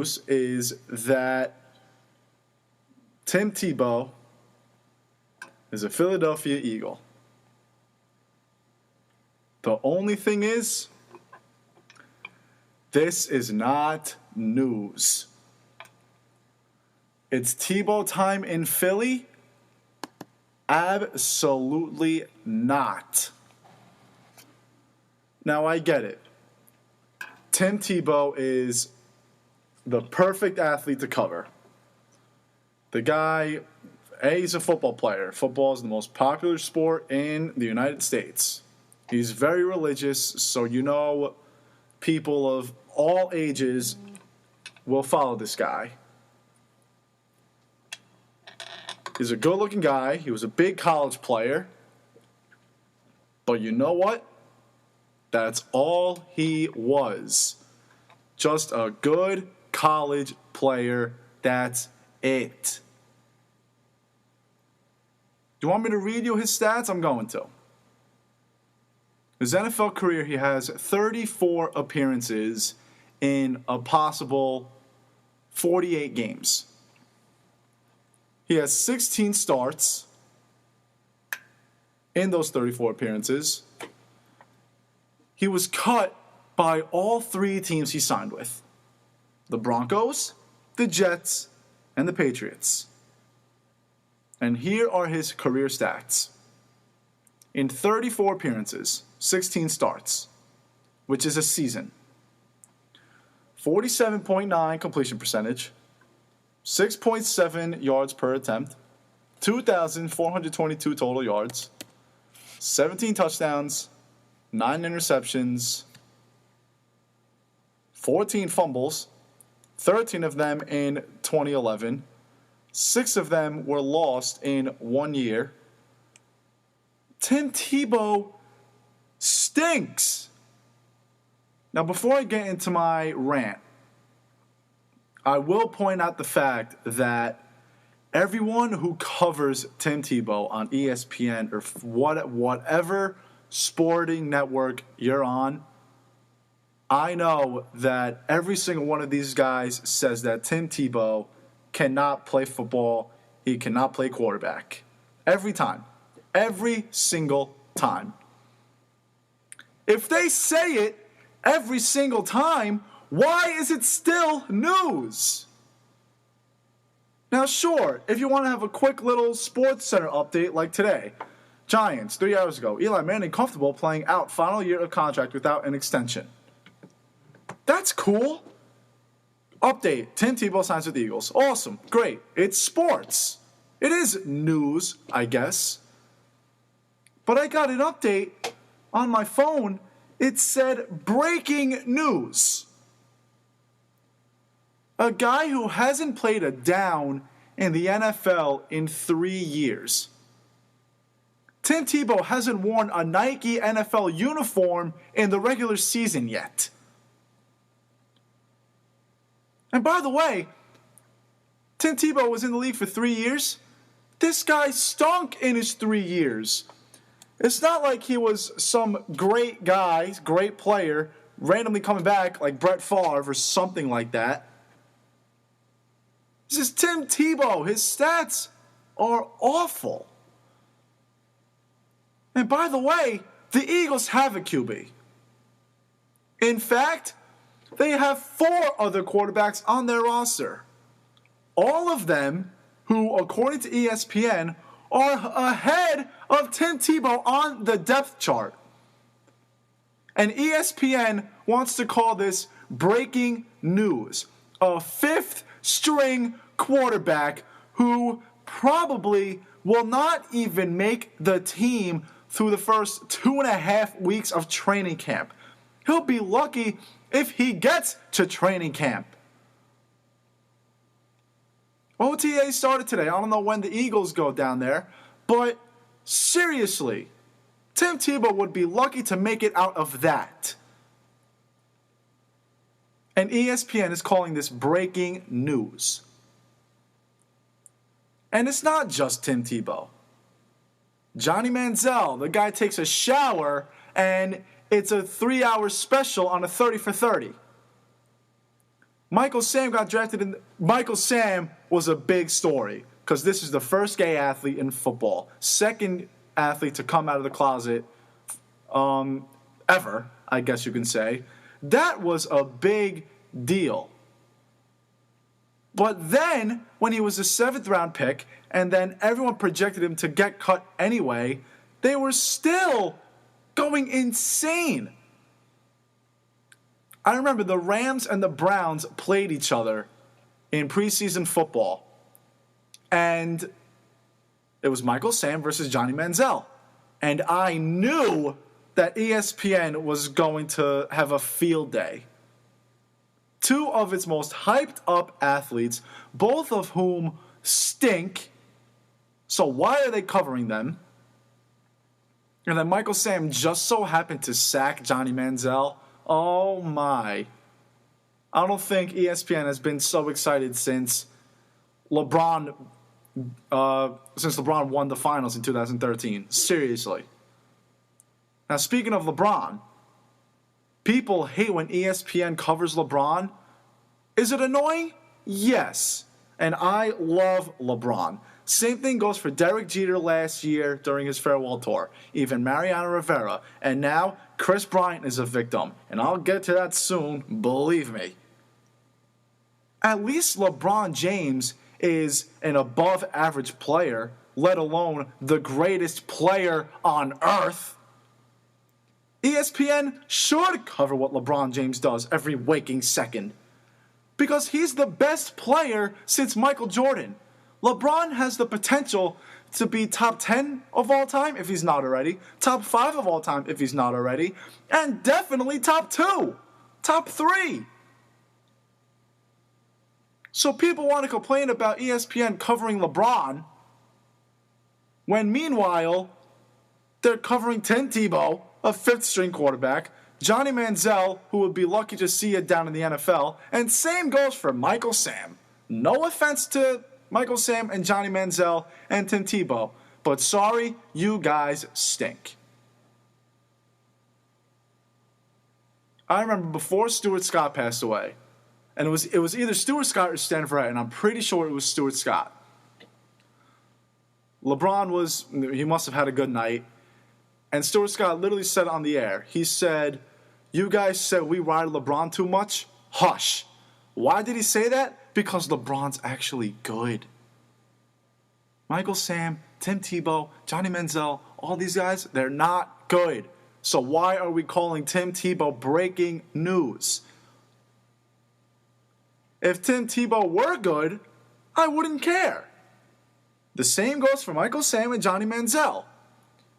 news is that Tim Tebow is a Philadelphia Eagle. The only thing is, this is not news. It's Tebow time in Philly? Absolutely not. Now, I get it. Tim Tebow is the perfect athlete to cover. The guy, he's a football player. Football is the most popular sport in the United States. He's very religious, so people of all ages will follow this guy. He's a good-looking guy. He was a big college player. But you know what? That's all he was. Just a good college player. That's it. Do you want me to read you his stats? I'm going to. His NFL career, he has 34 appearances in a possible 48 games. He has 16 starts in those 34 appearances. He was cut by all three teams he signed with: the Broncos, the Jets, and the Patriots. And here are his career stats. In 34 appearances, 16 starts, which is a season. 47.9 completion percentage, 6.7 yards per attempt, 2,422 total yards, 17 touchdowns, 9 interceptions, 14 fumbles, 13 of them in 2011. 6 of them were lost in 1 year. Tim Tebow stinks. Now, before I get into my rant, I will point out the fact that everyone who covers Tim Tebow on ESPN or whatever sporting network you're on, I know that every single one of these guys says that Tim Tebow cannot play football. He cannot play quarterback. Every time. Every single time. If they say it every single time, why is it still news? Now, sure, if you want to have a quick little Sports Center update like today, Giants, 3 hours ago, Eli Manning comfortable playing out final year of contract without an extension. That's cool. Update, Tim Tebow signs with the Eagles. Awesome, great. It's sports. It is news, I guess. But I got an update on my phone. It said breaking news. A guy who hasn't played a down in the NFL in 3 years. Tim Tebow hasn't worn a Nike NFL uniform in the regular season yet. And by the way, Tim Tebow was in the league for 3 years. This guy stunk in his 3 years. It's not like he was some great guy, great player, randomly coming back like Brett Favre or something like that. This is Tim Tebow. His stats are awful. And by the way, the Eagles have a QB. In fact, they have 4 other quarterbacks on their roster. All of them who, according to ESPN, are ahead of Tim Tebow on the depth chart. And ESPN wants to call this breaking news. A 5th string quarterback who probably will not even make the team through the first 2.5 weeks of training camp. He'll be lucky if he gets to training camp. OTA started today. I don't know when the Eagles go down there, but seriously, Tim Tebow would be lucky to make it out of that. And ESPN is calling this breaking news. And it's not just Tim Tebow. Johnny Manziel, the guy takes a shower and it's a 3-hour special on a 30 for 30. Michael Sam got drafted in. Michael Sam was a big story because this is the first gay athlete in football, second athlete to come out of the closet ever, I guess you can say. That was a big deal. But then, when he was a 7th round pick, and then everyone projected him to get cut anyway, they were still going insane. I remember the Rams and the Browns played each other in preseason football. And it was Michael Sam versus Johnny Manziel. And I knew that ESPN was going to have a field day. Two of its most hyped up athletes, both of whom stink. So why are they covering them? And then Michael Sam just so happened to sack Johnny Manziel. Oh my. I don't think ESPN has been so excited since LeBron won the finals in 2013. Seriously. Now, speaking of LeBron, people hate when ESPN covers LeBron. Is it annoying? Yes. And I love LeBron. Same thing goes for Derek Jeter last year during his farewell tour. Even Mariano Rivera. And now, Chris Bryant is a victim. And I'll get to that soon, believe me. At least LeBron James is an above-average player, let alone the greatest player on earth. ESPN should cover what LeBron James does every waking second. Because he's the best player since Michael Jordan. LeBron has the potential to be top 10 of all time if he's not already, top 5 of all time if he's not already, and definitely top 2, top 3. So people want to complain about ESPN covering LeBron when meanwhile they're covering Tim Tebow, a 5th-string quarterback, Johnny Manziel, who would be lucky to see it down in the NFL, and same goes for Michael Sam. No offense to Michael Sam and Johnny Manziel and Tim Tebow, but sorry, you guys stink. I remember before Stuart Scott passed away, and it was either Stuart Scott or Stan Verrett, and I'm pretty sure it was Stuart Scott. He must have had a good night. And Stuart Scott literally said on the air, he said, "You guys said we ride LeBron too much? Hush." Why did he say that? Because LeBron's actually good. Michael Sam, Tim Tebow, Johnny Manziel, all these guys, they're not good. So why are we calling Tim Tebow breaking news? If Tim Tebow were good, I wouldn't care. The same goes for Michael Sam and Johnny Manziel.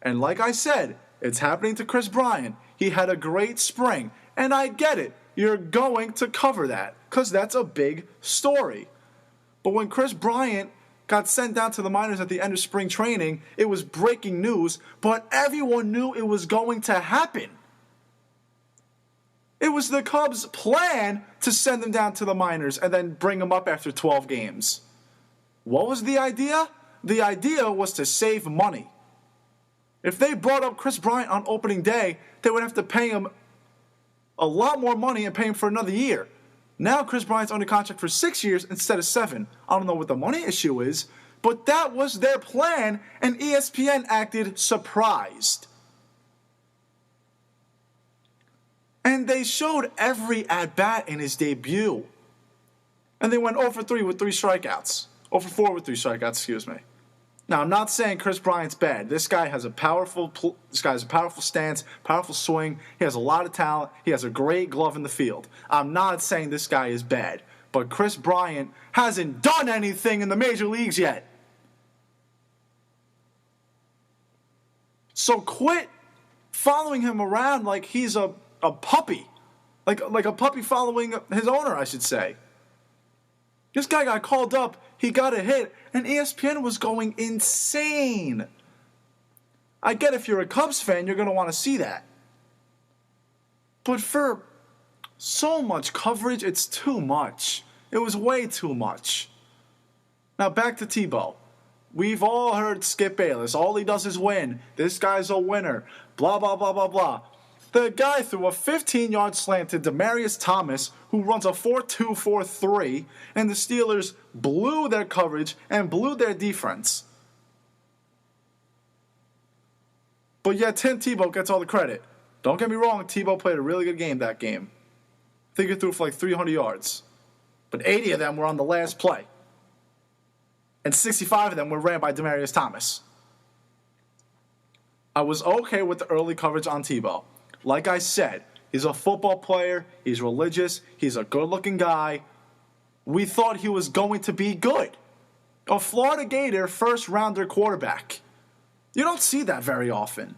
And like I said, it's happening to Chris Bryant. He had a great spring. And I get it. You're going to cover that because that's a big story. But when Chris Bryant got sent down to the minors at the end of spring training, it was breaking news, but everyone knew it was going to happen. It was the Cubs' plan to send him down to the minors and then bring him up after 12 games. What was the idea? The idea was to save money. If they brought up Chris Bryant on opening day, they would have to pay him a lot more money and pay him for another year. Now Chris Bryant's under contract for 6 years instead of 7. I don't know what the money issue is, but that was their plan, and ESPN acted surprised. And they showed every at-bat in his debut. And they went 0 for 3 with 3 strikeouts. 0 for 4 with 3 strikeouts, excuse me. Now, I'm not saying Chris Bryant's bad. This guy has a powerful stance, powerful swing. He has a lot of talent. He has a great glove in the field. I'm not saying this guy is bad. But Chris Bryant hasn't done anything in the major leagues yet. So quit following him around like he's a puppy. Like a puppy following his owner, I should say. This guy got called up, he got a hit, and ESPN was going insane. I get if you're a Cubs fan, you're going to want to see that. But for so much coverage, it's too much. It was way too much. Now back to Tebow. We've all heard Skip Bayless. All he does is win. This guy's a winner. Blah, blah, blah, blah, blah. The guy threw a 15-yard slant to Demaryius Thomas, who runs a 4.243, and the Steelers blew their coverage and blew their defense. But yet Tim Tebow gets all the credit. Don't get me wrong, Tebow played a really good game that game. I think he threw for like 300 yards. But 80 of them were on the last play. And 65 of them were ran by Demaryius Thomas. I was okay with the early coverage on Tebow. Like I said, he's a football player, he's religious, he's a good-looking guy. We thought he was going to be good. A Florida Gator first-rounder quarterback. You don't see that very often.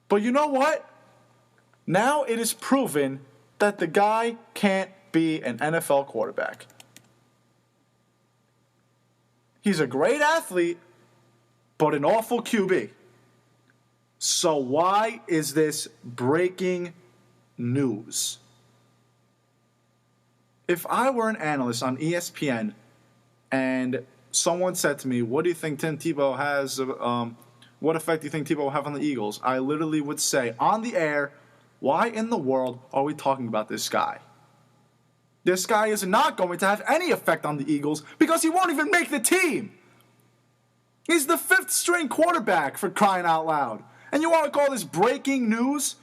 But you know what? Now it is proven that the guy can't be an NFL quarterback. He's a great athlete, but an awful QB. So why is this breaking news? If I were an analyst on ESPN and someone said to me, what do you think Tim Tebow has, what effect do you think Tebow will have on the Eagles? I literally would say, on the air, why in the world are we talking about this guy? This guy is not going to have any effect on the Eagles because he won't even make the team. He's the fifth-string quarterback, for crying out loud. And you want to call this breaking news?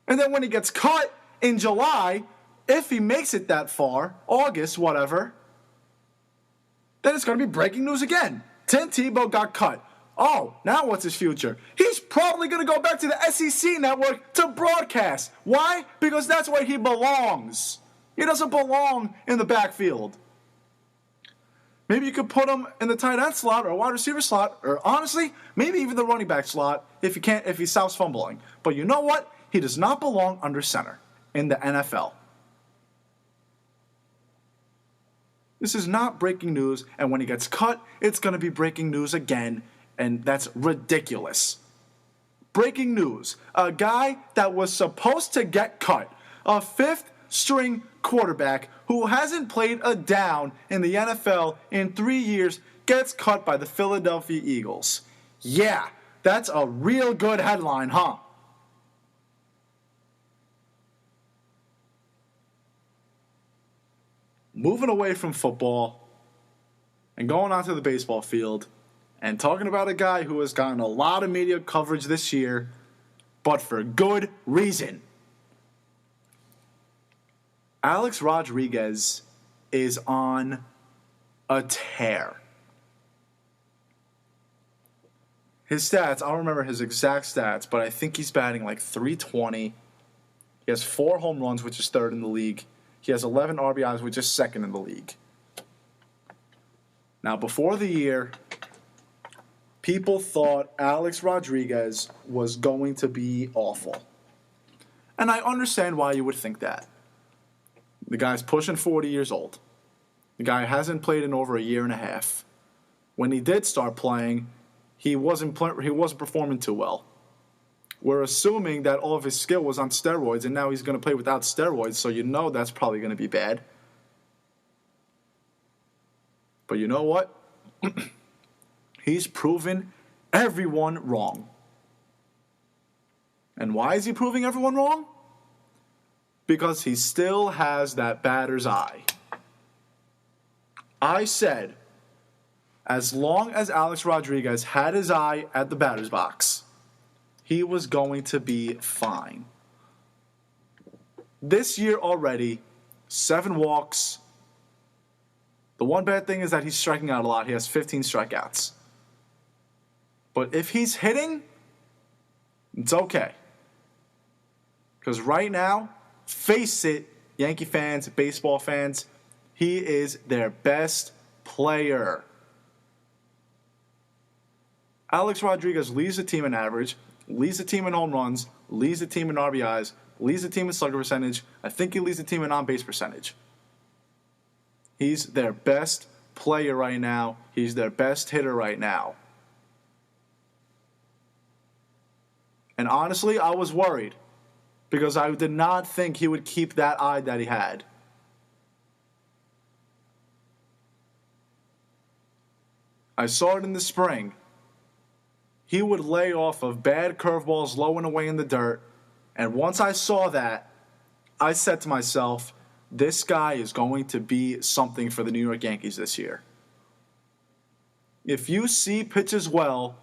And then when he gets cut in July, if he makes it that far, August, whatever, then it's going to be breaking news again. Tim Tebow got cut. Oh, now what's his future? He's probably going to go back to the SEC network to broadcast. Why? Because that's where he belongs. He doesn't belong in the backfield. Maybe you could put him in the tight end slot or a wide receiver slot, or honestly, maybe even the running back slot if he stops fumbling. But you know what? He does not belong under center in the NFL. This is not breaking news, and when he gets cut, it's going to be breaking news again, and that's ridiculous. Breaking news. A guy that was supposed to get cut, a fifth-string quarterback who hasn't played a down in the NFL in 3 years, gets cut by the Philadelphia Eagles. Yeah, that's a real good headline, huh? Moving away from football and going onto the baseball field and talking about a guy who has gotten a lot of media coverage this year, but for good reason. Alex Rodriguez is on a tear. His stats, I don't remember his exact stats, but I think he's batting like .320. He has 4 home runs, which is third in the league. He has 11 RBIs, which is second in the league. Now, before the year, people thought Alex Rodriguez was going to be awful. And I understand why you would think that. The guy's pushing 40 years old. The guy hasn't played in over a year and a half. When he did start playing, he wasn't performing too well. We're assuming that all of his skill was on steroids, and now he's going to play without steroids, so you know that's probably going to be bad. But you know what? He's proven everyone wrong. And why is he proving everyone wrong? Because he still has that batter's eye. I said, as long as Alex Rodriguez had his eye at the batter's box, he was going to be fine. This year already, 7 walks. The one bad thing is that he's striking out a lot. He has 15 strikeouts. But if he's hitting, it's okay. Because right now, face it, Yankee fans, baseball fans, he is their best player. Alex Rodriguez leads the team in average, leads the team in home runs, leads the team in RBIs, leads the team in slugger percentage. I think he leads the team in on-base percentage. He's their best player right now. He's their best hitter right now. And honestly, I was worried because I did not think he would keep that eye that he had. I saw it in the spring. he would lay off of bad curveballs low and away in the dirt. And once I saw that, I said to myself, this guy is going to be something for the New York Yankees this year. If you see pitches well,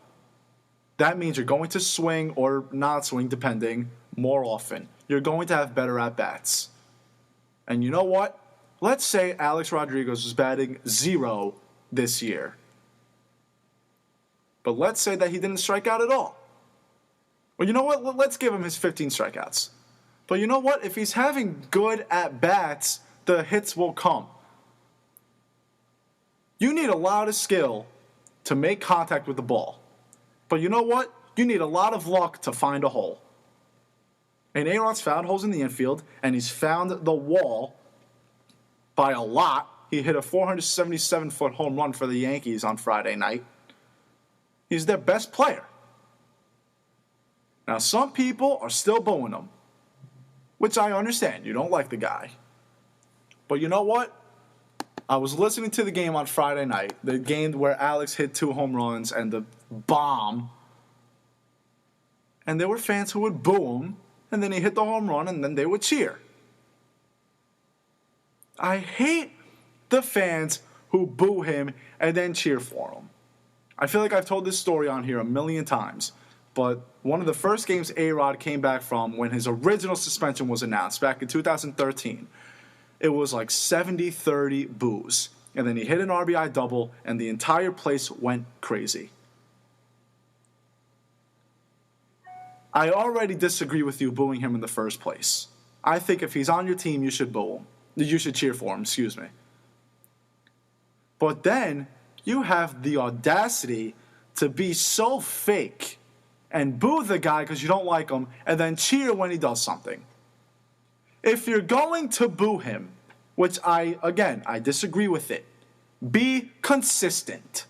that means you're going to swing or not swing, depending, more often. You're going to have better at-bats. And you know what? Let's say Alex Rodriguez was batting 0 this year. But let's say that he didn't strike out at all. Well, you know what? Let's give him his 15 strikeouts. But you know what? If he's having good at-bats, the hits will come. You need a lot of skill to make contact with the ball. But you know what? You need a lot of luck to find a hole. And A-Rod's found holes in the infield, and he's found the wall by a lot. He hit a 477-foot home run for the Yankees on Friday night. He's their best player. Now, some people are still booing him, which I understand. You don't like the guy. But you know what? I was listening to the game on Friday night, the game where Alex hit 2 home runs and the bomb. And there were fans who would boo him, and then he hit the home run, and then they would cheer. I hate the fans who boo him and then cheer for him. I feel like I've told this story on here a million times, but one of the first games A-Rod came back from when his original suspension was announced back in 2013, it was like 70-30 boos. And then he hit an RBI double, and the entire place went crazy. I already disagree with you booing him in the first place. I think if he's on your team, you should boo him. You should cheer for him, excuse me. But then you have the audacity to be so fake and boo the guy because you don't like him and then cheer when he does something. If you're going to boo him, which I disagree with it, be consistent.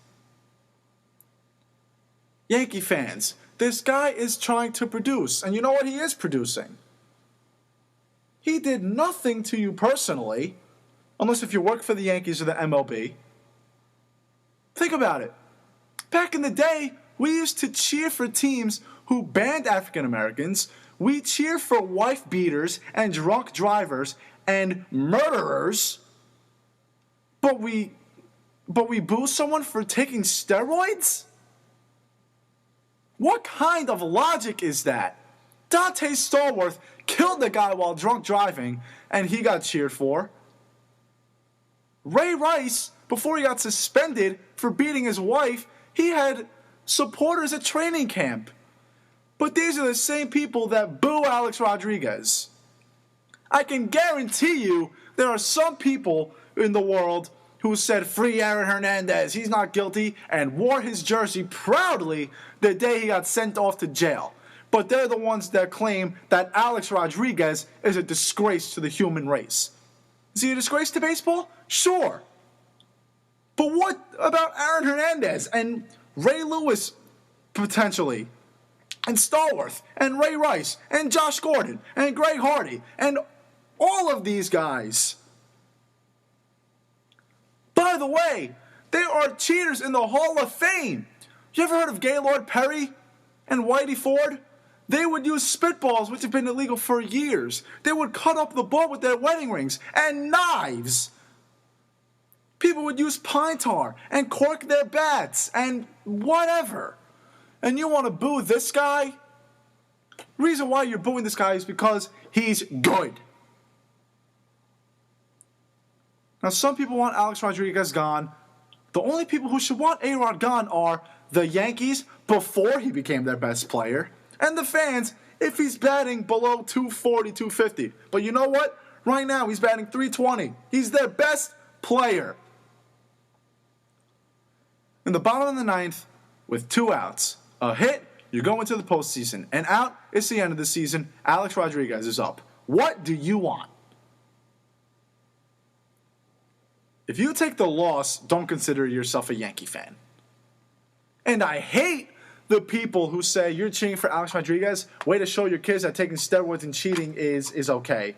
Yankee fans, this guy is trying to produce, and you know what he is producing? He did nothing to you personally, unless if you work for the Yankees or the MLB. Think about it. Back in the day, we used to cheer for teams who banned African Americans. We cheer for wife beaters and drunk drivers and murderers. But we boo someone for taking steroids? What kind of logic is that? Dante Stallworth killed the guy while drunk driving, and he got cheered for. Ray Rice, before he got suspended for beating his wife, he had supporters at training camp. But these are the same people that boo Alex Rodriguez. I can guarantee you there are some people in the world who said, free Aaron Hernandez, he's not guilty, and wore his jersey proudly the day he got sent off to jail. But they're the ones that claim that Alex Rodriguez is a disgrace to the human race. Is he a disgrace to baseball? Sure. But what about Aaron Hernandez and Ray Lewis, potentially? And Stallworth, and Ray Rice, and Josh Gordon, and Greg Hardy, and all of these guys. By the way, there are cheaters in the Hall of Fame. You ever heard of Gaylord Perry and Whitey Ford? They would use spitballs, which have been illegal for years. They would cut up the ball with their wedding rings and knives. People would use pine tar and cork their bats and whatever. And you want to boo this guy? The reason why you're booing this guy is because he's good. Now, some people want Alex Rodriguez gone. The only people who should want A-Rod gone are the Yankees before he became their best player, and the fans if he's batting below 240, 250. But you know what? Right now, he's batting 320. He's their best player. In the bottom of the ninth, with 2 outs, a hit, you go into the postseason. And out, it's the end of the season. Alex Rodriguez is up. What do you want? If you take the loss, don't consider yourself a Yankee fan. And I hate the people who say you're cheering for Alex Rodriguez. Way to show your kids that taking steroids and cheating is okay.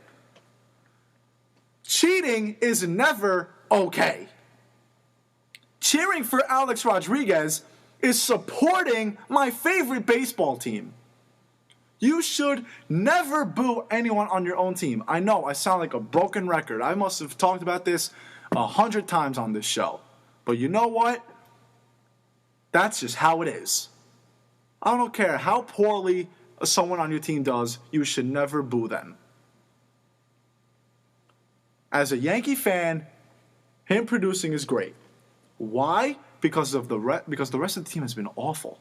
Cheating is never okay. Cheering for Alex Rodriguez is supporting my favorite baseball team. You should never boo anyone on your own team. I know I sound like a broken record. I must have talked about this 100 times on this show. But you know what? That's just how it is. I don't care how poorly someone on your team does, you should never boo them. As a Yankee fan, him producing is great. Why? Because the rest of the team has been awful.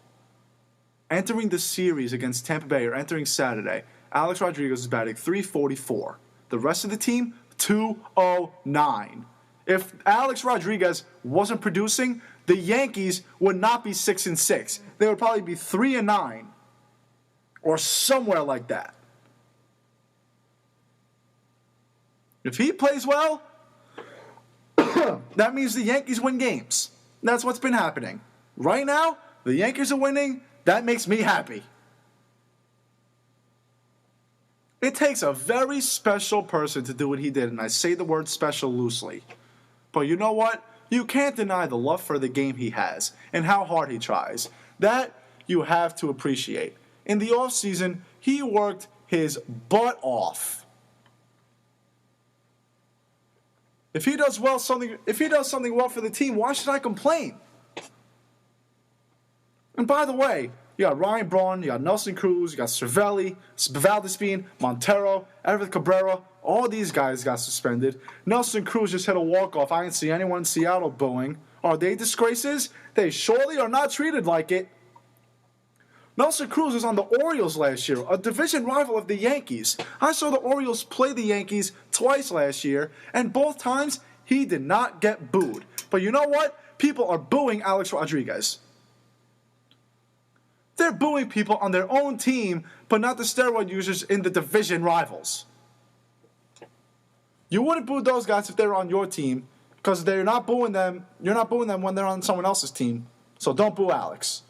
Entering the series against Tampa Bay, or entering Saturday, Alex Rodriguez is batting .344. The rest of the team, .209. If Alex Rodriguez wasn't producing, the Yankees would not be 6-6. They would probably be 3-9, or somewhere like that. If he plays well, that means the Yankees win games. That's what's been happening. Right now, the Yankees are winning. That makes me happy. It takes a very special person to do what he did, and I say the word special loosely. But you know what? You can't deny the love for the game he has and how hard he tries. That you have to appreciate. In the offseason, he worked his butt off. If he does something well for the team, why should I complain? And by the way, you got Ryan Braun, you got Nelson Cruz, you got Cervelli, Valdespin, Montero, Everett Cabrera. All these guys got suspended. Nelson Cruz just hit a walk-off. I didn't see anyone in Seattle booing. Are they disgraces? They surely are not treated like it. Nelson Cruz was on the Orioles last year, a division rival of the Yankees. I saw the Orioles play the Yankees twice last year, and both times he did not get booed. But you know what? People are booing Alex Rodriguez. They're booing people on their own team, but not the steroid users in the division rivals. You wouldn't boo those guys if they were on your team, because they're not booing them. You're not booing them when they're on someone else's team. So don't boo Alex.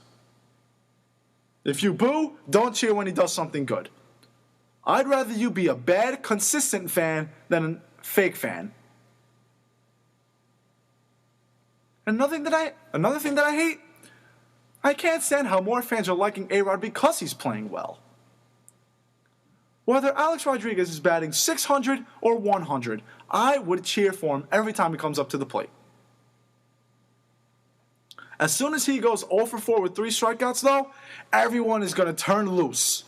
If you boo, don't cheer when he does something good. I'd rather you be a bad, consistent fan than a fake fan. Another thing that I hate, I can't stand how more fans are liking A-Rod because he's playing well. Whether Alex Rodriguez is batting 600 or 100, I would cheer for him every time he comes up to the plate. As soon as he goes 0 for 4 with 3 strikeouts, though, everyone is going to turn loose.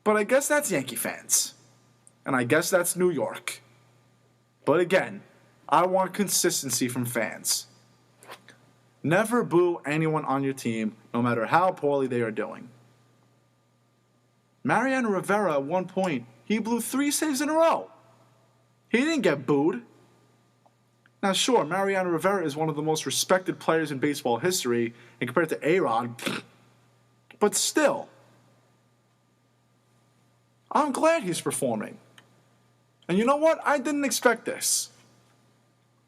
But I guess that's Yankee fans. And I guess that's New York. But again, I want consistency from fans. Never boo anyone on your team, no matter how poorly they are doing. Mariano Rivera, at one point, he blew 3 saves in a row. He didn't get booed. Now, sure, Mariano Rivera is one of the most respected players in baseball history, and compared to A-Rod, but still, I'm glad he's performing. And you know what? I didn't expect this.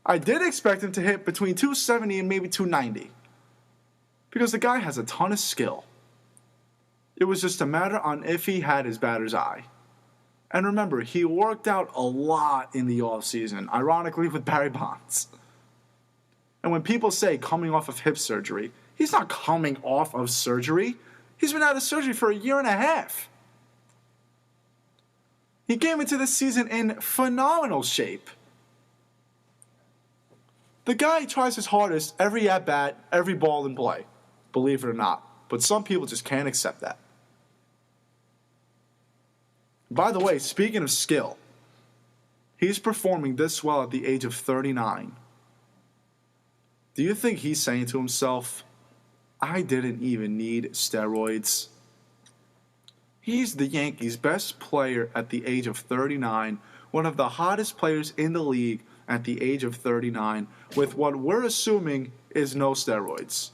I did expect him to hit between 270 and maybe 290, because the guy has a ton of skill. It was just a matter on if he had his batter's eye. And remember, he worked out a lot in the offseason, ironically with Barry Bonds. And when people say coming off of hip surgery, he's not coming off of surgery. He's been out of surgery for 1.5 years. He came into this season in phenomenal shape. The guy tries his hardest every at-bat, every ball in play, believe it or not. But some people just can't accept that. By the way, speaking of skill, he's performing this well at the age of 39. Do you think he's saying to himself, I didn't even need steroids? He's the Yankees' best player at the age of 39, one of the hottest players in the league at the age of 39, with what we're assuming is no steroids.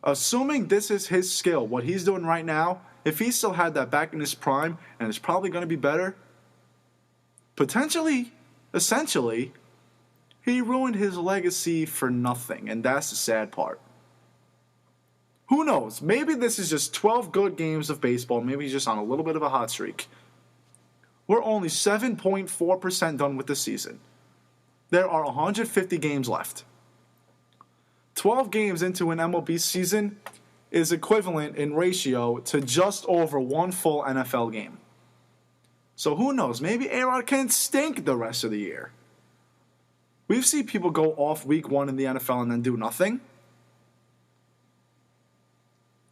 Assuming this is his skill, what he's doing right now, if he still had that back in his prime, and it's probably going to be better, potentially, essentially, he ruined his legacy for nothing, and that's the sad part. Who knows? Maybe this is just 12 good games of baseball. Maybe he's just on a little bit of a hot streak. We're only 7.4% done with the season. There are 150 games left. 12 games into an MLB season is equivalent in ratio to just over one full NFL game. So who knows? Maybe A-Rod can stink the rest of the year. We've seen people go off week 1 in the NFL and then do nothing.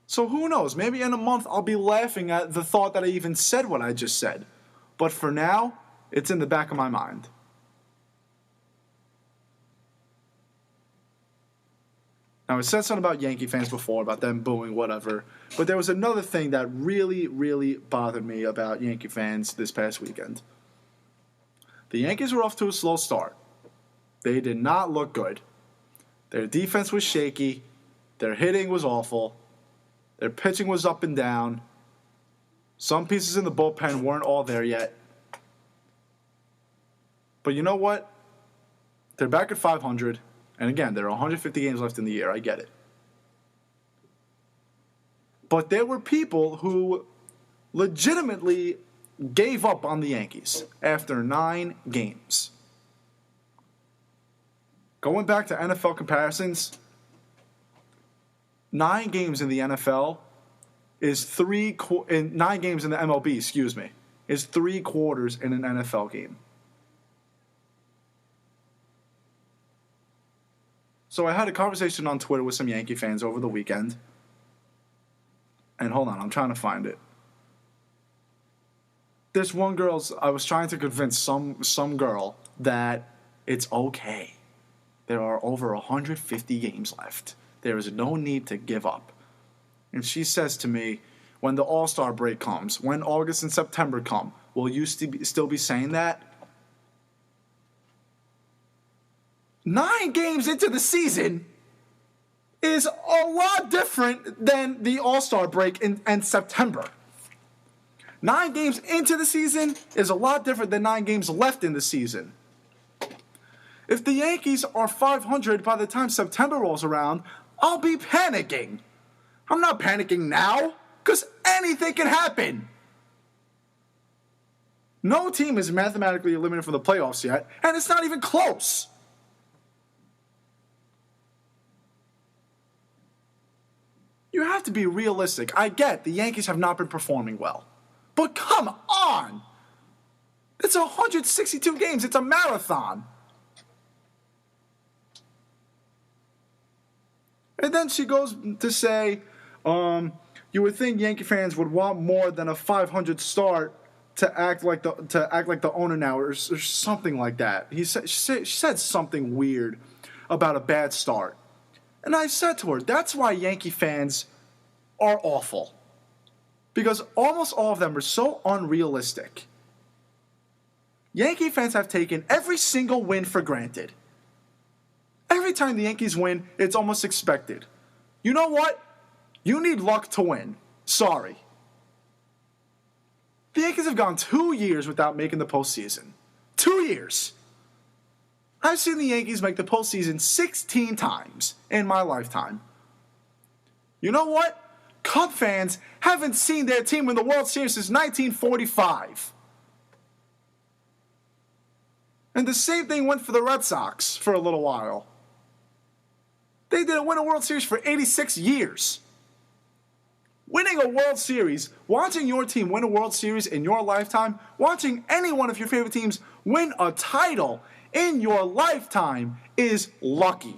So who knows? Maybe in a month I'll be laughing at the thought that I even said what I just said. But for now, it's in the back of my mind. Now, I said something about Yankee fans before, about them booing, whatever. But there was another thing that really, really bothered me about Yankee fans this past weekend. The Yankees were off to a slow start. They did not look good. Their defense was shaky. Their hitting was awful. Their pitching was up and down. Some pieces in the bullpen weren't all there yet. But you know what? They're back at 500. And again, there are 150 games left in the year. I get it. But there were people who legitimately gave up on the Yankees after 9 games. Going back to NFL comparisons, 9 games in the NFL is 9 games in the MLB, is 3 quarters in an NFL game. So I had a conversation on Twitter with some Yankee fans over the weekend. And hold on, I'm trying to find it. This one I was trying to convince some girl that it's okay. There are over 150 games left. There is no need to give up. And she says to me, when the All-Star break comes, when August and September come, will you still be saying that? 9 games into the season is a lot different than the All-Star break in September. 9 games into the season is a lot different than 9 games left in the season. If the Yankees are 500 by the time September rolls around, I'll be panicking. I'm not panicking now, because anything can happen. No team is mathematically eliminated from the playoffs yet, and it's not even close. You have to be realistic. I get the Yankees have not been performing well. But come on! It's 162 games. It's a marathon. And then she goes to say, you would think Yankee fans would want more than a 500 start to act like the owner now, or something like that. She said something weird about a bad start. And I said to her, that's why Yankee fans are awful. Because almost all of them are so unrealistic. Yankee fans have taken every single win for granted. Every time the Yankees win, it's almost expected. You know what? You need luck to win. Sorry. The Yankees have gone 2 years without making the postseason. 2 years. I've seen the Yankees make the postseason 16 times in my lifetime. You know what? Cub fans haven't seen their team win the World Series since 1945. And the same thing went for the Red Sox for a little while. They didn't win a World Series for 86 years. Winning a World Series, watching your team win a World Series in your lifetime, watching any one of your favorite teams win a title in your lifetime is lucky.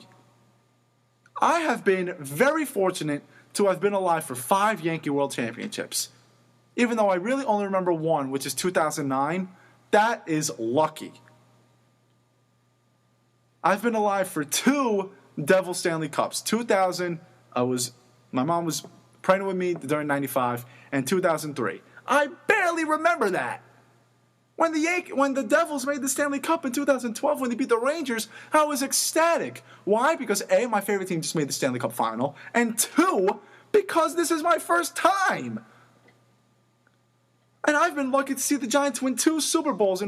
I have been very fortunate to have been alive for 5 Yankee World Championships. Even though I really only remember one, which is 2009, that is lucky. I've been alive for 2 Devil Stanley Cups. 2000, my mom was pregnant with me during 95, and 2003. I barely remember that. When the Devils made the Stanley Cup in 2012, when they beat the Rangers, I was ecstatic. Why? Because A, my favorite team just made the Stanley Cup final, and 2, because this is my first time. And I've been lucky to see the Giants win 2 Super Bowls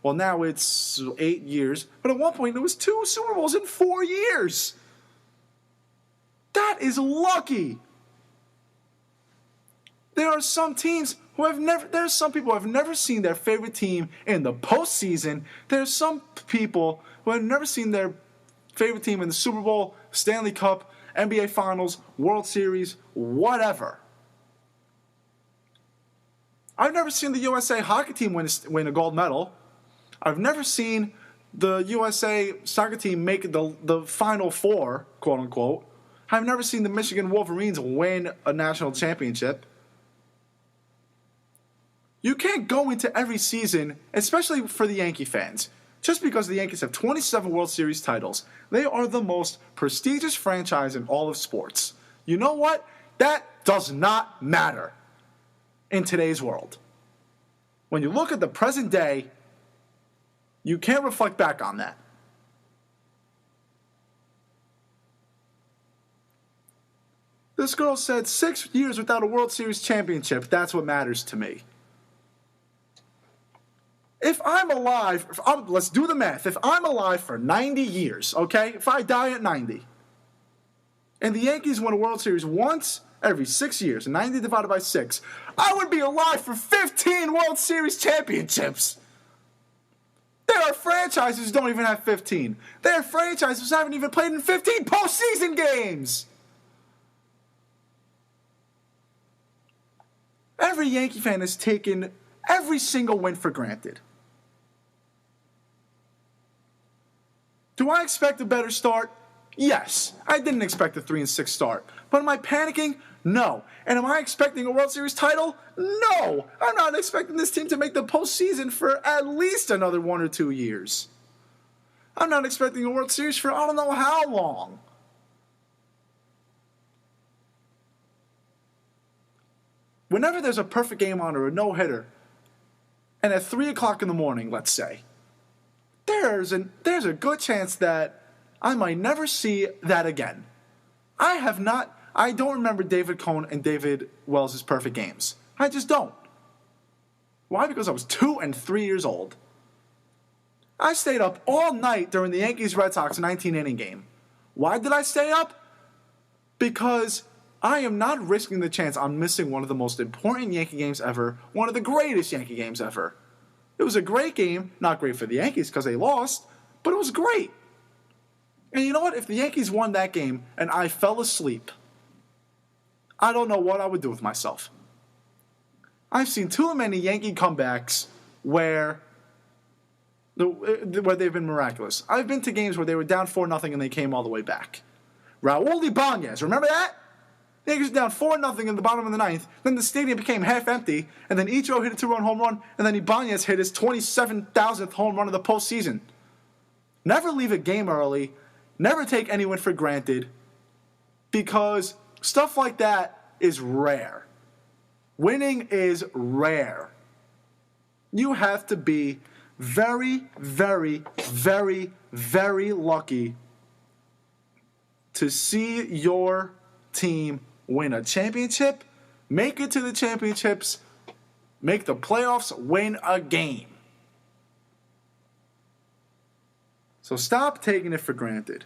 well, now it's 8 years, but at one point it was 2 Super Bowls in 4 years. That is lucky. There are some teams there's some people who have never seen their favorite team in the postseason. There's some people who have never seen their favorite team in the Super Bowl, Stanley Cup, NBA Finals, World Series, whatever. I've never seen the USA hockey team win a gold medal. I've never seen the USA soccer team make the Final Four, quote unquote. I've never seen the Michigan Wolverines win a national championship. You can't go into every season, especially for the Yankee fans, just because the Yankees have 27 World Series titles. They are the most prestigious franchise in all of sports. You know what? That does not matter in today's world. When you look at the present day, you can't reflect back on that. This girl said 6 years without a World Series championship. That's what matters to me. If I'm alive, let's do the math. If I'm alive for 90 years, okay? If I die at 90, and the Yankees win a World Series once every 6 years, 90 divided by 6, I would be alive for 15 World Series championships. There are franchises who don't even have 15. There are franchises who haven't even played in 15 postseason games. Every Yankee fan has taken every single win for granted. Do I expect a better start? Yes. I didn't expect a 3-6 start. But am I panicking? No. And am I expecting a World Series title? No. I'm not expecting this team to make the postseason for at least another 1 or 2 years. I'm not expecting a World Series for I don't know how long. Whenever there's a perfect game on or a no-hitter, and at 3 o'clock in the morning, let's say, there's a good chance that I might never see that again. I don't remember David Cone and David Wells' perfect games. I just don't. Why? Because I was 2 and 3 years old. I stayed up all night during the Yankees-Red Sox 19-inning game. Why did I stay up? Because I am not risking the chance on missing one of the most important Yankee games ever, one of the greatest Yankee games ever. It was a great game, not great for the Yankees because they lost, but it was great. And you know what? If the Yankees won that game and I fell asleep, I don't know what I would do with myself. I've seen too many Yankee comebacks where they've been miraculous. I've been to games where they were down 4-0 and they came all the way back. Raul Ibanez, remember that? The Yankees were down 4-0 in the bottom of the ninth. Then the stadium became half empty, and then Ichiro hit a 2-run home run, and then Ibanez hit his 27,000th home run of the postseason. Never leave a game early. Never take any win for granted, because stuff like that is rare. Winning is rare. You have to be very, very, very, very lucky to see your team win a championship, make it to the championships, make the playoffs, win a game. So stop taking it for granted.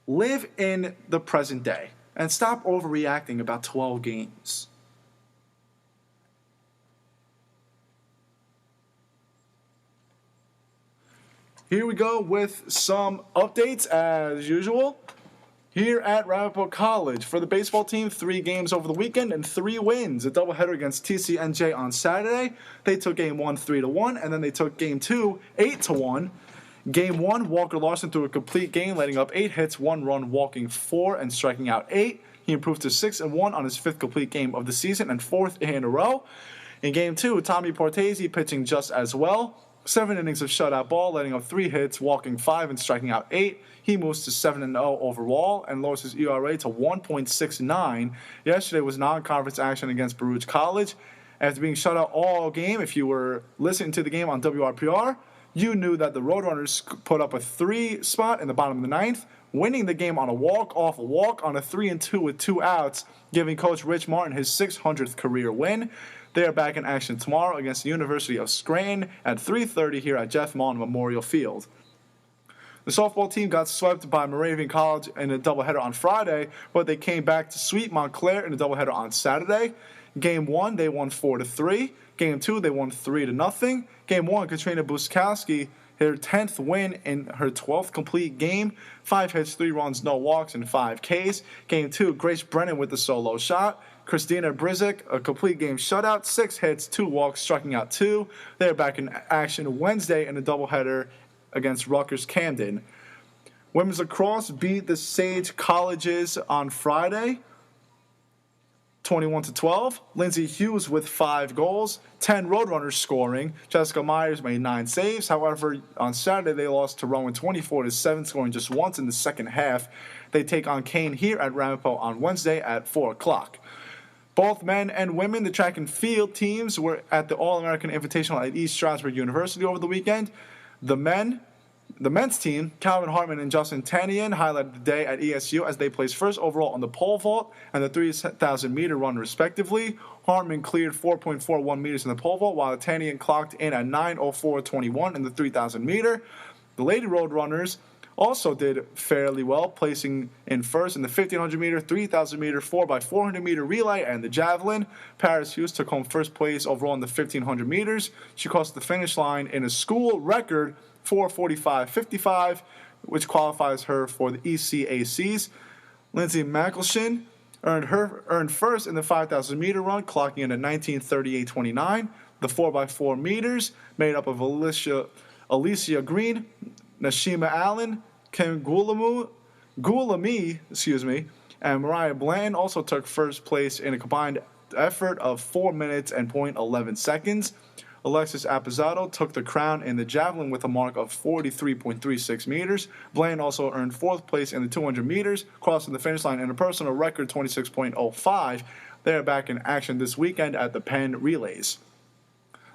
Live in the present day and stop overreacting about 12 games. Here we go with some updates as usual. Here at Ramapo College, for the baseball team, 3 games over the weekend and 3 wins. A doubleheader against TCNJ on Saturday. They took Game 1 3-1, and then they took Game 2 8-1. Game 1, Walker Larson threw a complete game, letting up 8 hits, 1 run, walking 4, and striking out 8. He improved to 6-1 on his 5th complete game of the season and 4th in a row. In Game 2, Tommy Portese pitching just as well. 7 innings of shutout ball, letting up 3 hits, walking 5, and striking out 8. He moves to 7-0 overall and lowers his ERA to 1.69. Yesterday was non-conference action against Baruch College. After being shut out all game, if you were listening to the game on WRPR, you knew that the Roadrunners put up a 3 spot in the bottom of the 9th, winning the game on a walk-off walk on a 3-2 with 2 outs, giving Coach Rich Martin his 600th career win. They are back in action tomorrow against the University of Scranton at 3:30 here at Jeff Mullen Memorial Field. The softball team got swept by Moravian College in a doubleheader on Friday, but they came back to sweep Montclair in a doubleheader on Saturday. Game 1, they won 4-3. Game 2, they won 3-0. Game 1, Katrina Buskowski their 10th win in her 12th complete game. 5 hits, 3 runs, no walks, and 5 Ks. Game 2, Grace Brennan with the solo shot. Christina Brizik, a complete game shutout, 6 hits, 2 walks, striking out 2. They're back in action Wednesday in a doubleheader against Rutgers Camden. Women's lacrosse beat the Sage Colleges on Friday, 21-12. Lindsay Hughes with 5 goals, 10 Roadrunners scoring. Jessica Myers made 9 saves. However, on Saturday they lost to Rowan 24-7, scoring just once in the second half. They take on Kane here at Ramapo on Wednesday at 4 o'clock. Both men and women, the track and field teams, were at the All-American Invitational at East Stroudsburg University over the weekend. The men's team, Calvin Hartman and Justin Tanian, highlighted the day at ESU as they placed first overall on the pole vault and the 3,000-meter run, respectively. Hartman cleared 4.41 meters in the pole vault, while Tanian clocked in at 9:04.21 in the 3,000-meter. The Lady Roadrunners also did fairly well, placing in first in the 1,500-meter, 3,000-meter, 4x400-meter relay, and the javelin. Paris Hughes took home first place overall in the 1,500 meters. She crossed the finish line in a school record 4:45.55, which qualifies her for the ECACs. Lindsay Mackelson earned first in the 5,000-meter run, clocking in at 19:38.29. The 4x4 meters, made up of Alicia Green, Nashima Allen, Kim Gulami, and Mariah Bland also took first place in a combined effort of 4 minutes and 0.11 seconds. Alexis Appizato took the crown in the javelin with a mark of 43.36 meters. Bland also earned 4th place in the 200 meters, crossing the finish line in a personal record 26.05. They are back in action this weekend at the Penn Relays.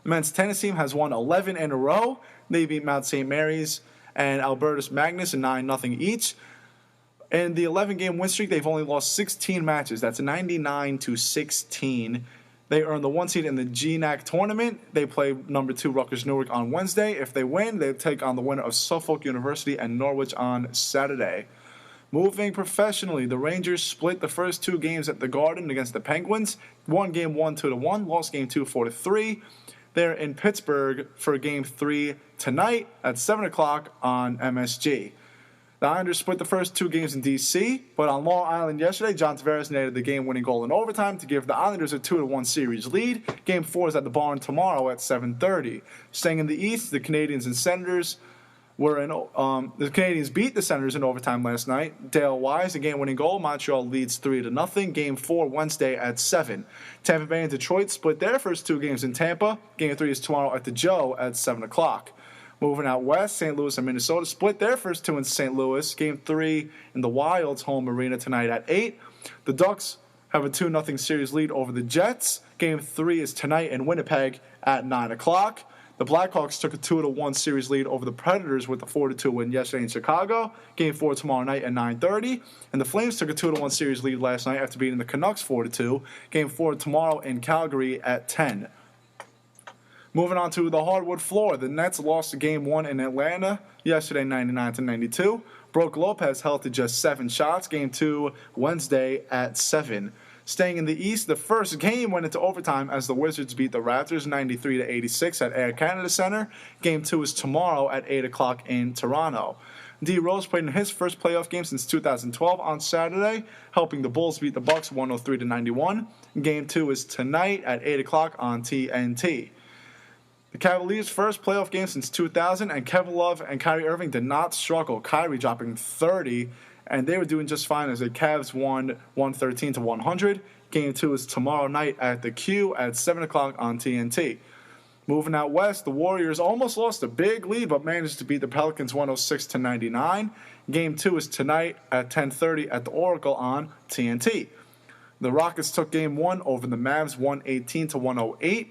The men's tennis team has won 11 in a row. They beat Mount St. Mary's and Albertus Magnus in 9-0 each. In the 11-game win streak, they've only lost 16 matches. That's 99-16. They earned the 1 seed in the GNAC tournament. They play number 2 Rutgers Newark on Wednesday. If they win, they take on the winner of Suffolk University and Norwich on Saturday. Moving professionally, the Rangers split the first 2 games at the Garden against the Penguins. Won game 1 2-1, lost game 2 4-3. They're in Pittsburgh for game 3 tonight at 7 o'clock on MSG. The Islanders split the first 2 games in D.C., but on Long Island yesterday, John Tavares netted the game-winning goal in overtime to give the Islanders a 2-1 series lead. Game 4 is at the Barn tomorrow at 7:30. Staying in the East, the Canadians and Senators the Canadians beat the Senators in overtime last night. Dale Wise, a game-winning goal. Montreal leads 3-0. Game 4 Wednesday at 7. Tampa Bay and Detroit split their first 2 games in Tampa. Game 3 is tomorrow at the Joe at 7 o'clock. Moving out west, St. Louis and Minnesota split their first 2 in St. Louis. Game 3 in the Wild's home arena tonight at 8. The Ducks have a 2-0 series lead over the Jets. Game 3 is tonight in Winnipeg at 9 o'clock. The Blackhawks took a 2-1 series lead over the Predators with a 4-2 win yesterday in Chicago. Game 4 tomorrow night at 9:30. And the Flames took a 2-1 series lead last night after beating the Canucks 4-2. Game 4 tomorrow in Calgary at 10. Moving on to the hardwood floor, the Nets lost Game 1 in Atlanta yesterday 99-92. Brook Lopez held to just 7 shots. Game 2 Wednesday at 7. Staying in the East, the first game went into overtime as the Wizards beat the Raptors 93-86 at Air Canada Center. Game 2 is tomorrow at 8 o'clock in Toronto. D. Rose played in his first playoff game since 2012 on Saturday, helping the Bulls beat the Bucks 103-91. Game 2 is tonight at 8 o'clock on TNT. The Cavaliers' first playoff game since 2000, and Kevin Love and Kyrie Irving did not struggle. Kyrie dropping 30, and they were doing just fine as the Cavs won 113-100. Game 2 is tomorrow night at the Q at 7 o'clock on TNT. Moving out west, the Warriors almost lost a big lead, but managed to beat the Pelicans 106-99. Game 2 is tonight at 10:30 at the Oracle on TNT. The Rockets took Game 1 over the Mavs 118-108.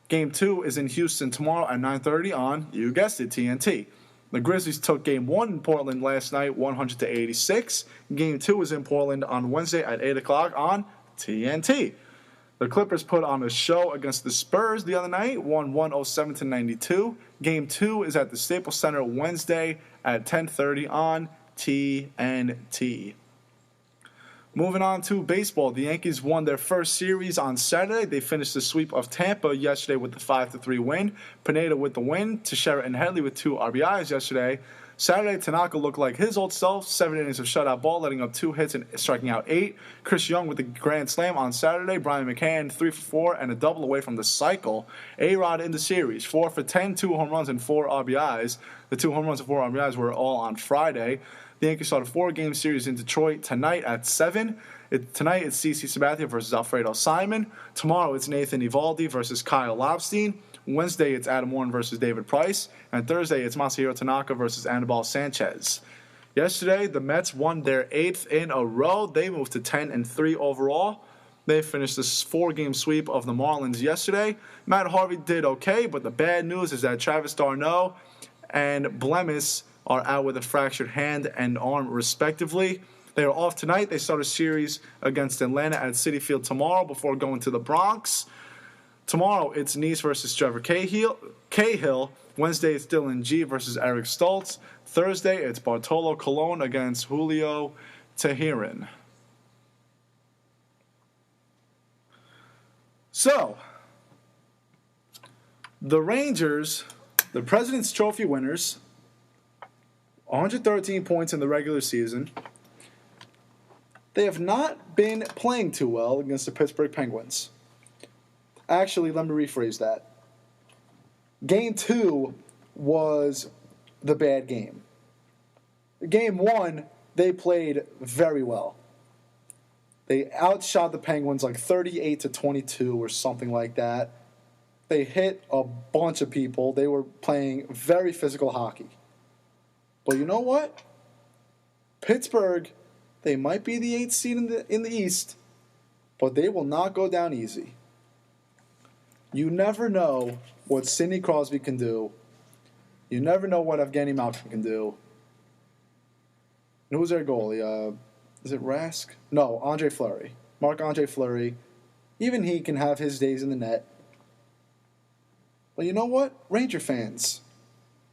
Game 2 is in Houston tomorrow at 9:30 on, you guessed it, TNT. The Grizzlies took Game 1 in Portland last night, 100-86. Game 2 is in Portland on Wednesday at 8 o'clock on TNT. The Clippers put on a show against the Spurs the other night, won 107-92. Game 2 is at the Staples Center Wednesday at 10:30 on TNT. Moving on to baseball, the Yankees won their first series on Saturday. They finished the sweep of Tampa yesterday with the 5-3 win. Pineda with the win. Teixeira and Headley with 2 RBIs yesterday. Saturday, Tanaka looked like his old self. 7 innings of shutout ball, letting up 2 hits and striking out 8. Chris Young with the grand slam on Saturday. Brian McCann 3 for 4 and a double away from the cycle. A-Rod in the series 4 for 10, 2 home runs and 4 RBIs. The 2 home runs and 4 RBIs were all on Friday. The Yankees start a 4-game series in Detroit tonight at 7. Tonight it's CC Sabathia versus Alfredo Simon. Tomorrow it's Nathan Eovaldi versus Kyle Lobstein. Wednesday it's Adam Warren versus David Price. And Thursday it's Masahiro Tanaka versus Anibal Sanchez. Yesterday the Mets won their 8th in a row. They moved to 10-3 overall. They finished this 4-game sweep of the Marlins yesterday. Matt Harvey did okay, but the bad news is that Travis d'Arnaud and Blemis are out with a fractured hand and arm, respectively. They are off tonight. They start a series against Atlanta at Citi Field tomorrow before going to the Bronx. Tomorrow, it's Nice versus Trevor Cahill. Wednesday, it's Dylan G versus Eric Stoltz. Thursday, it's Bartolo Colon against Julio Teheran. So, the Rangers, the President's Trophy winners, 113 points in the regular season. They have not been playing too well against the Pittsburgh Penguins. Actually, let me rephrase that. Game 2 was the bad game. Game 1, they played very well. They outshot the Penguins like 38-22 or something like that. They hit a bunch of people. They were playing very physical hockey. But you know what? Pittsburgh, they might be the 8th seed in the East, but they will not go down easy. You never know what Sidney Crosby can do. You never know what Evgeny Malkin can do. And who's their goalie? Is it Rask? No, Andre Fleury. Marc-Andre Fleury. Even he can have his days in the net. But you know what? Ranger fans,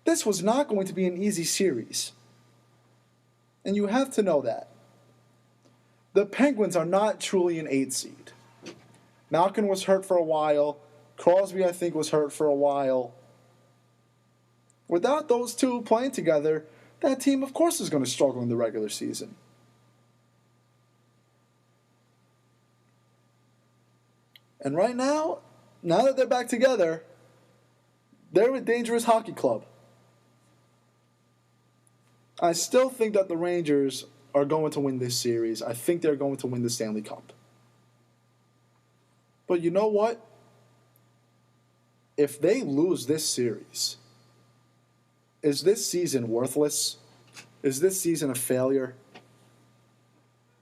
this was not going to be an easy series. And you have to know that. The Penguins are not truly an 8 seed. Malkin was hurt for a while. Crosby, I think, was hurt for a while. Without those two playing together, that team, of course, is going to struggle in the regular season. And right now that they're back together, they're a dangerous hockey club. I still think that the Rangers are going to win this series. I think they're going to win the Stanley Cup. But you know what? If they lose this series, is this season worthless? Is this season a failure?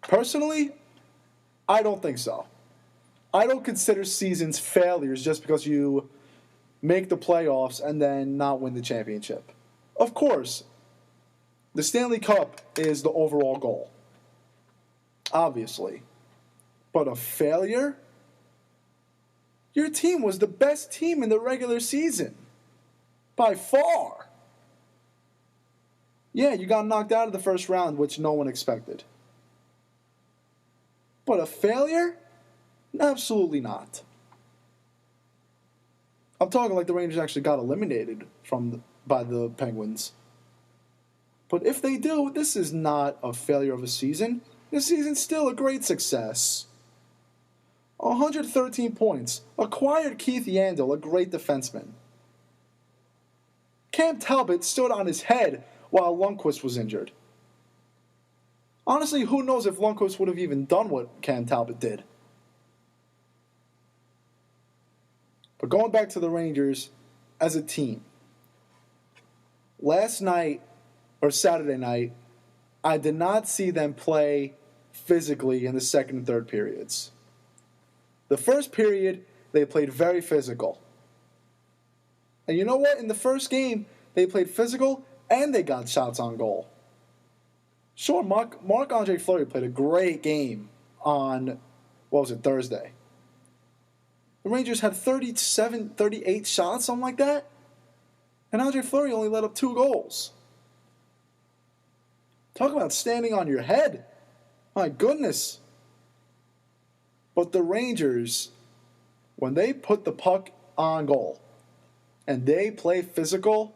Personally, I don't think so. I don't consider seasons failures just because you make the playoffs and then not win the championship. Of course, the Stanley Cup is the overall goal, obviously. But a failure? Your team was the best team in the regular season, by far. Yeah, you got knocked out of the first round, which no one expected. But a failure? Absolutely not. I'm talking like the Rangers actually got eliminated by the Penguins. But if they do, this is not a failure of a season. This season's still a great success. 113 points. Acquired Keith Yandel, a great defenseman. Cam Talbot stood on his head while Lundqvist was injured. Honestly, who knows if Lundqvist would have even done what Cam Talbot did. But going back to the Rangers as a team. Last night, or Saturday night, I did not see them play physically in the second and third periods. The first period, they played very physical. And you know what? In the first game, they played physical and they got shots on goal. Sure, Marc-Andre Fleury played a great game on, Thursday. The Rangers had 38 shots, something like that. And Andre Fleury only let up 2 goals. Talk about standing on your head. My goodness. But the Rangers, when they put the puck on goal and they play physical,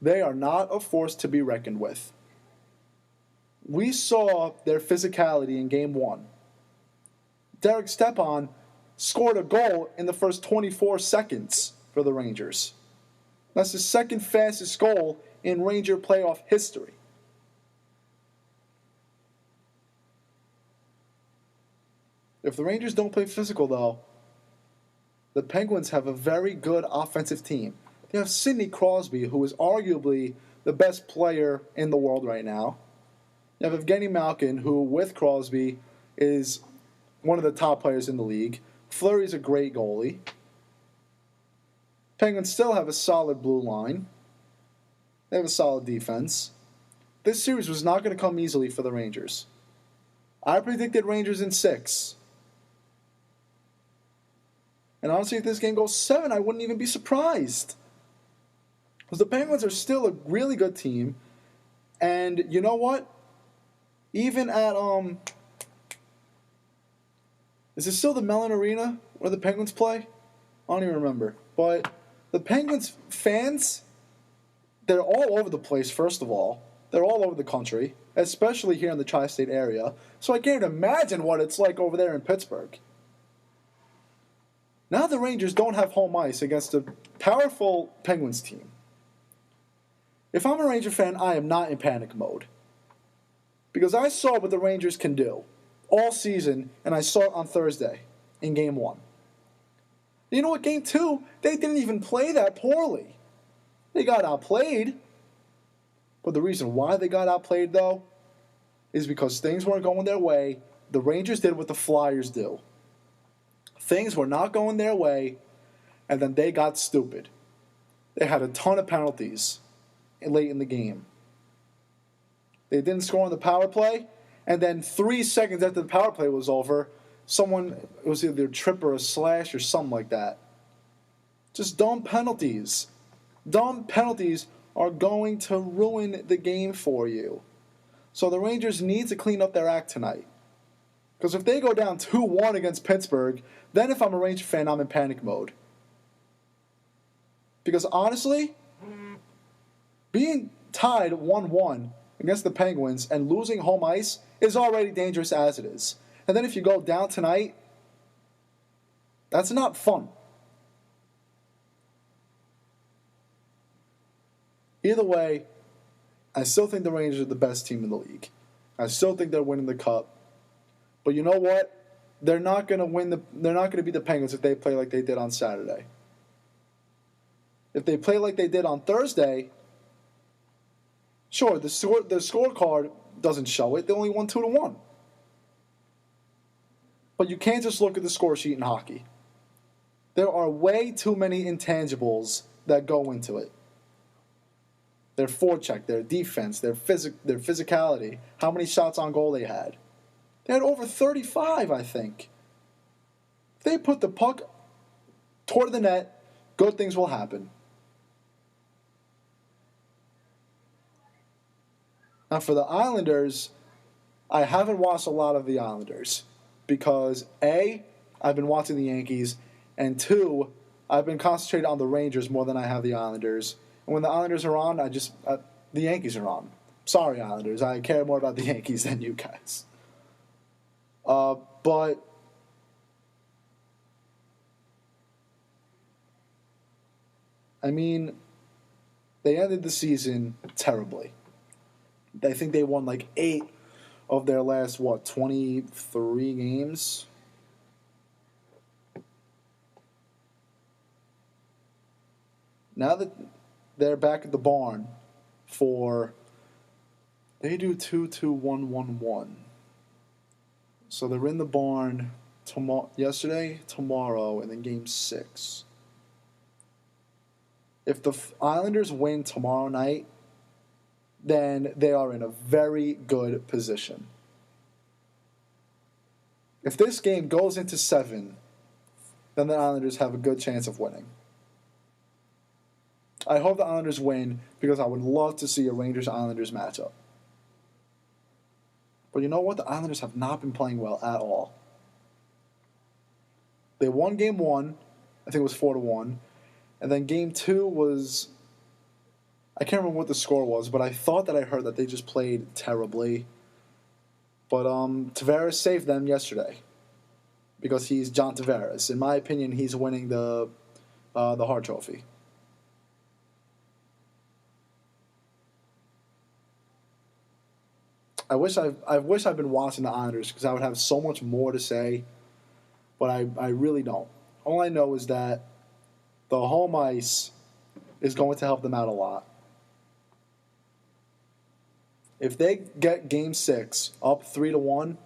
they are not a force to be reckoned with. We saw their physicality in Game 1. Derek Stepan scored a goal in the first 24 seconds for the Rangers. That's the second fastest goal in Ranger playoff history. If the Rangers don't play physical, though, the Penguins have a very good offensive team. They have Sidney Crosby, who is arguably the best player in the world right now. You have Evgeny Malkin, who, with Crosby, is one of the top players in the league. Fleury's a great goalie. Penguins still have a solid blue line. They have a solid defense. This series was not going to come easily for the Rangers. I predicted Rangers in 6. And honestly, if this game goes 7, I wouldn't even be surprised. Because the Penguins are still a really good team. And you know what? Even at, is it still the Mellon Arena where the Penguins play? I don't even remember. But the Penguins fans, they're all over the place, first of all. They're all over the country, especially here in the tri-state area. So I can't imagine what it's like over there in Pittsburgh. Now the Rangers don't have home ice against a powerful Penguins team. If I'm a Ranger fan, I am not in panic mode. Because I saw what the Rangers can do all season, and I saw it on Thursday in Game 1. You know what, Game 2, they didn't even play that poorly. They got outplayed. But the reason why they got outplayed, though, is because things weren't going their way. The Rangers did what the Flyers do. Things were not going their way, and then they got stupid. They had a ton of penalties late in the game. They didn't score on the power play, and then 3 seconds after the power play was over, it was either a trip or a slash or something like that. Just dumb penalties. Dumb penalties are going to ruin the game for you. So the Rangers need to clean up their act tonight. Because if they go down 2-1 against Pittsburgh, then if I'm a Ranger fan, I'm in panic mode. Because honestly, being tied 1-1 against the Penguins and losing home ice is already dangerous as it is. And then if you go down tonight, that's not fun. Either way, I still think the Rangers are the best team in the league. I still think they're winning the Cup. But you know what? They're not going to beat the Penguins if they play like they did on Saturday. If they play like they did on Thursday, sure, the scorecard doesn't show it. They only won 2-1. But you can't just look at the score sheet in hockey. There are way too many intangibles that go into it. Their forecheck, their defense, their physicality, how many shots on goal they had. They had over 35, I think. If they put the puck toward the net, good things will happen. Now for the Islanders, I haven't watched a lot of the Islanders because A, I've been watching the Yankees, and 2, I've been concentrated on the Rangers more than I have the Islanders. And when the Islanders are on, the Yankees are on. Sorry, Islanders. I care more about the Yankees than you guys. But I mean, they ended the season terribly. I think they won like 8 of their last, 23 games? Now that they're back at the barn they do 2-2-1-1-1. So they're in the barn yesterday, tomorrow, and then game 6. If the Islanders win tomorrow night, then they are in a very good position. If this game goes into 7, then the Islanders have a good chance of winning. I hope the Islanders win because I would love to see a Rangers-Islanders matchup. But you know what? The Islanders have not been playing well at all. They won game one. I think it was 4-1. And then game two was, I can't remember what the score was, but I thought that I heard that they just played terribly. But Tavares saved them yesterday because he's John Tavares. In my opinion, he's winning the Hart Trophy. I wish I've been watching the Islanders because I would have so much more to say, but I really don't. All I know is that the home ice is going to help them out a lot. If they get Game 6 up 3-1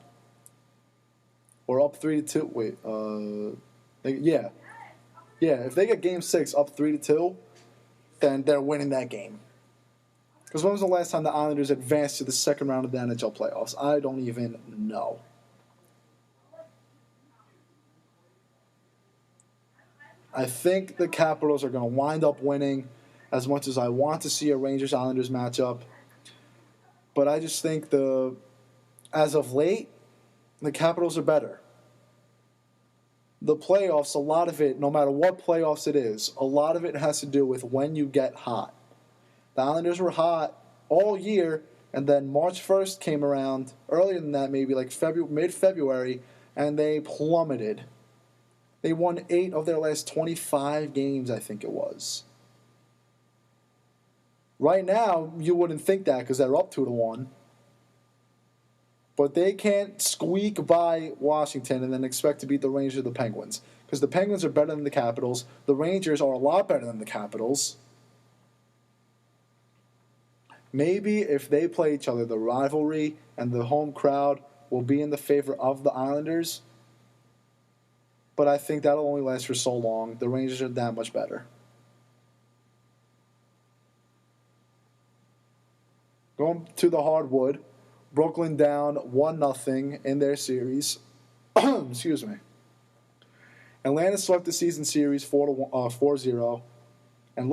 or up 3-2, if they get Game 6 up 3-2, then they're winning that game. Because when was the last time the Islanders advanced to the second round of the NHL playoffs? I don't even know. I think the Capitals are going to wind up winning as much as I want to see a Rangers-Islanders matchup. But I just think as of late, the Capitals are better. The playoffs, a lot of it, no matter what playoffs it is, a lot of it has to do with when you get hot. The Islanders were hot all year, and then March 1st came around, earlier than that, maybe like mid-February, and they plummeted. They won 8 of their last 25 games, I think it was. Right now, you wouldn't think that because they're up 2-1. But they can't squeak by Washington and then expect to beat the Rangers or the Penguins. Because the Penguins are better than the Capitals. The Rangers are a lot better than the Capitals. Maybe if they play each other, the rivalry and the home crowd will be in the favor of the Islanders. But I think that'll only last for so long. The Rangers are that much better. Going to the hardwood, Brooklyn down 1-0 in their series. Excuse me. Atlanta swept the season series 4-0. And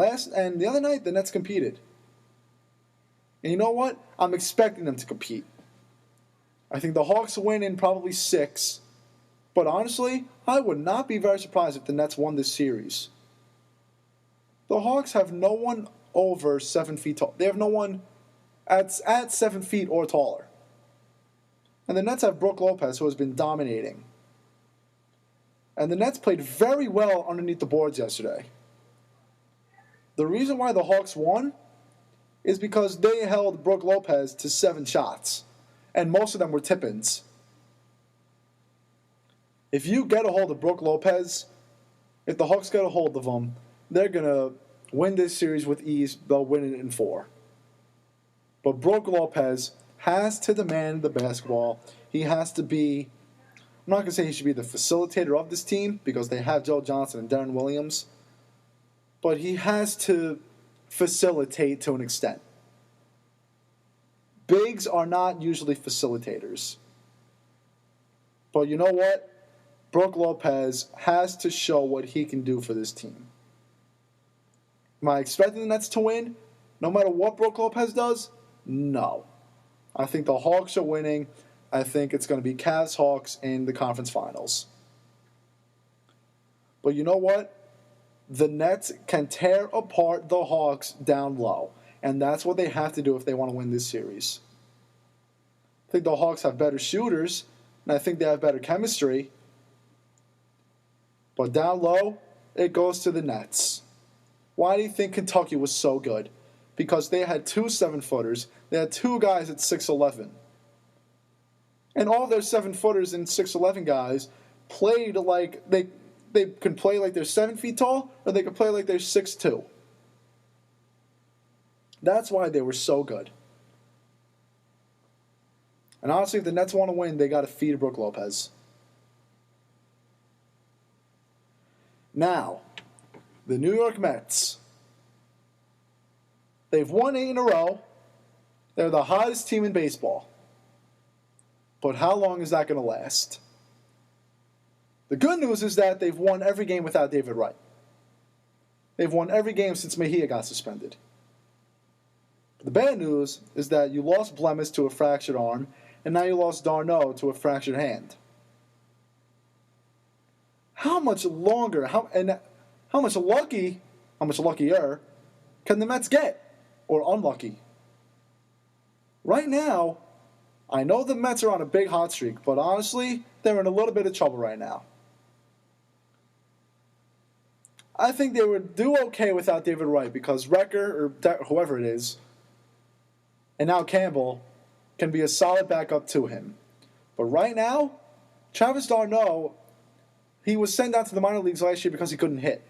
the other night, the Nets competed. And you know what? I'm expecting them to compete. I think the Hawks win in probably 6. But honestly, I would not be very surprised if the Nets won this series. The Hawks have no one over 7 feet tall. They have no one at 7 feet or taller. And the Nets have Brook Lopez, who has been dominating. And the Nets played very well underneath the boards yesterday. The reason why the Hawks won is because they held Brook Lopez to 7 shots. And most of them were tip-ins. If you get a hold of Brook Lopez, if the Hawks get a hold of him, they're going to win this series with ease. They'll win it in 4. But Brook Lopez has to demand the basketball. He has to be, I'm not going to say he should be the facilitator of this team because they have Joe Johnson and Darren Williams, but he has to facilitate to an extent. Bigs are not usually facilitators. But you know what? Brook Lopez has to show what he can do for this team. Am I expecting the Nets to win no matter what Brook Lopez does? No. I think the Hawks are winning. I think it's going to be Cavs-Hawks in the conference finals. But you know what? The Nets can tear apart the Hawks down low. And that's what they have to do if they want to win this series. I think the Hawks have better shooters, and I think they have better chemistry. But down low, it goes to the Nets. Why do you think Kentucky was so good? Because they had 2 7-footers. They had 2 guys at 6'11". And all their 7-footers and 6'11 guys played like they can play like they're 7 feet tall, or they can play like they're 6'2". That's why they were so good. And honestly, if the Nets want to win, they got to feed Brook Lopez. Now, the New York Mets. They've won 8 in a row. They're the hottest team in baseball. But how long is that going to last? The good news is that they've won every game without David Wright. They've won every game since Mejia got suspended. The bad news is that you lost Blemis to a fractured arm, and now you lost Darno to a fractured hand. how much longer, how much luckier can the Mets get? Or unlucky? Right now, I know the Mets are on a big hot streak, but honestly, they're in a little bit of trouble right now. I think they would do okay without David Wright because Wrecker, or whoever it is, and now Campbell, can be a solid backup to him. But right now, Travis d'Arnaud, he was sent down to the minor leagues last year because he couldn't hit.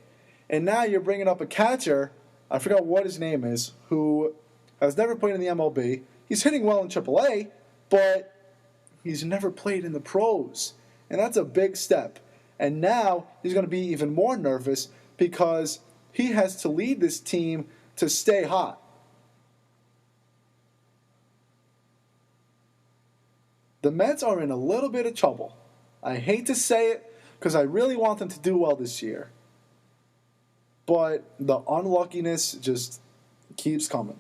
And now you're bringing up a catcher, I forgot what his name is, who has never played in the MLB. He's hitting well in AAA, but he's never played in the pros. And that's a big step. And now he's going to be even more nervous because he has to lead this team to stay hot. The Mets are in a little bit of trouble. I hate to say it because I really want them to do well this year. But the unluckiness just keeps coming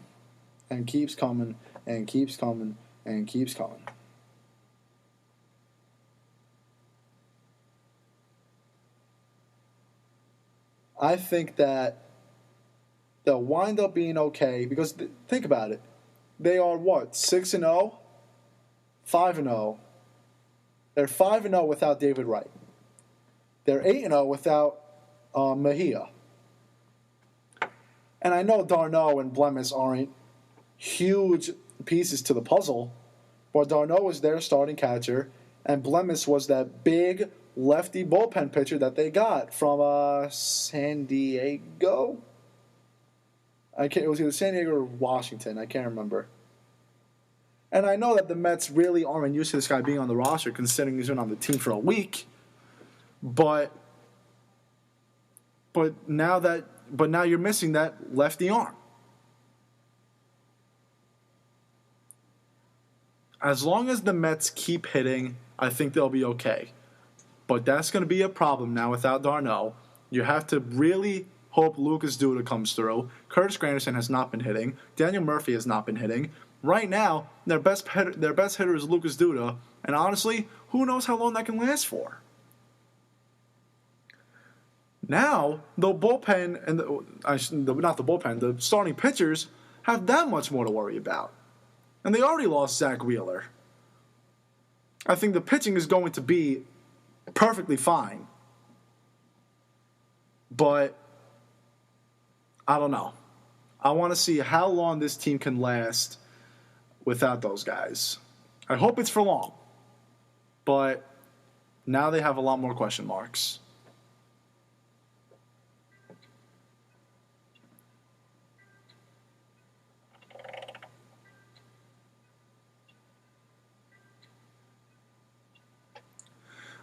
and keeps coming and keeps coming and keeps coming. I think that they'll wind up being okay because think about it. They are what? 6-0, 5-0. They're 5-0 without David Wright. They're 8-0 without Mejia. And I know d'Arnaud and Blemis aren't huge pieces to the puzzle, but d'Arnaud was their starting catcher, and Blemis was that big lefty bullpen pitcher that they got from San Diego. It was either San Diego or Washington. I can't remember. And I know that the Mets really aren't used to this guy being on the roster, considering he's been on the team for a week. But now you're missing that lefty arm. As long as the Mets keep hitting, I think they'll be okay. But that's going to be a problem now without d'Arnaud. You have to really hope Lucas Duda comes through. Curtis Granderson has not been hitting. Daniel Murphy has not been hitting. Right now, their best hitter is Lucas Duda. And honestly, who knows how long that can last for? Now, the bullpen and the starting pitchers have that much more to worry about. And they already lost Zach Wheeler. I think the pitching is going to be perfectly fine. But I don't know. I want to see how long this team can last without those guys. I hope it's for long. But now they have a lot more question marks.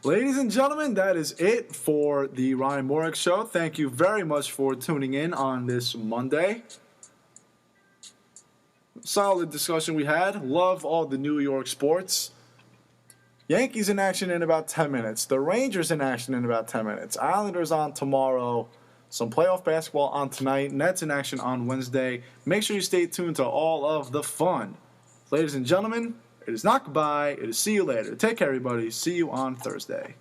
Ladies and gentlemen, that is it for the Ryan Morik Show. Thank you very much for tuning in on this Monday. Solid discussion we had. Love all the New York sports. Yankees in action in about 10 minutes. The Rangers in action in about 10 minutes. Islanders on tomorrow. Some playoff basketball on tonight. Nets in action on Wednesday. Make sure you stay tuned to all of the fun. Ladies and gentlemen, it is not goodbye. It is see you later. Take care, everybody. See you on Thursday.